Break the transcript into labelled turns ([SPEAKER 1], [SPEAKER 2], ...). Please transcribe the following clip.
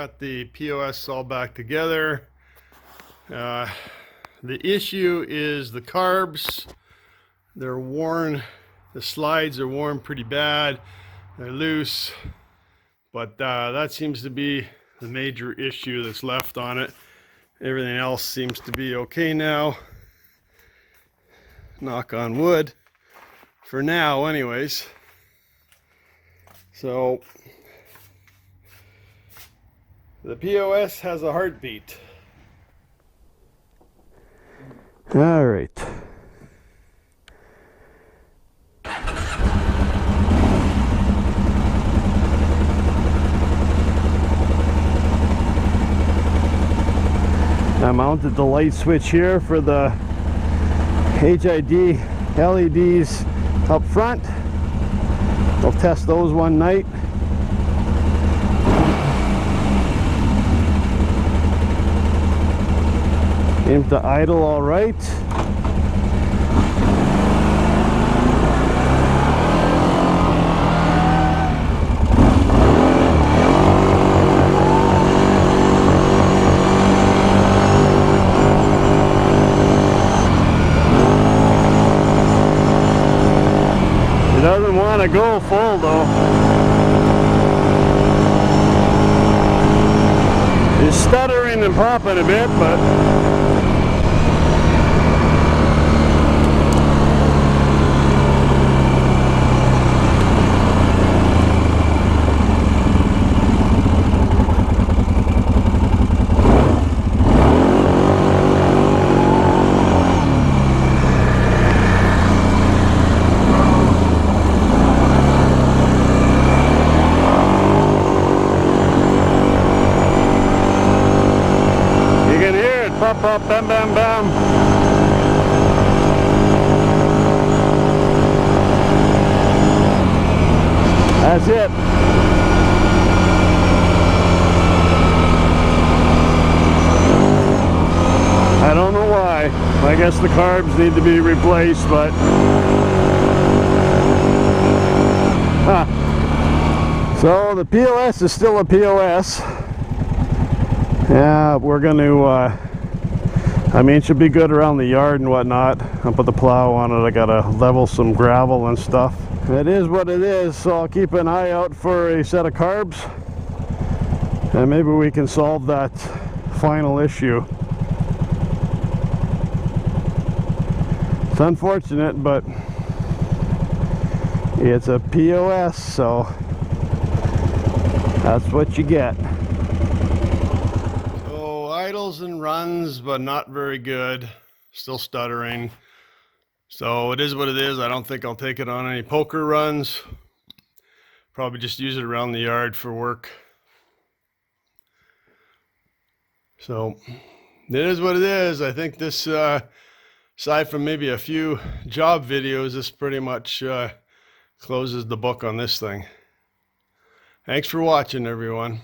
[SPEAKER 1] got the POS all back together. The issue is the carbs. They're worn. The slides are worn pretty bad. They're loose. But that seems to be the major issue that's left on it. Everything else seems to be okay now. Knock on wood. For now, anyways. So the POS has a heartbeat.
[SPEAKER 2] All right. I mounted the light switch here for the HID LEDs up front. I'll test those one night. Aim to idle all right. It doesn't want to go full though. It's stuttering and popping a bit, but pop, bam, bam, bam. That's it. I don't know why. I guess the carbs need to be replaced, but So the POS is still a POS. Yeah, we're going to I mean, it should be good around the yard and whatnot. I'll put the plow on it. I gotta level some gravel and stuff. It is what it is, so I'll keep an eye out for a set of carbs. And maybe we can solve that final issue. It's unfortunate, but it's a POS, so that's what you get.
[SPEAKER 1] Idles and runs, but not very good. Still stuttering. So it is what it is. I don't think I'll take it on any poker runs. Probably just use it around the yard for work. So it is what it is. I think this, aside from maybe a few job videos, this pretty much closes the book on this thing. Thanks for watching, everyone.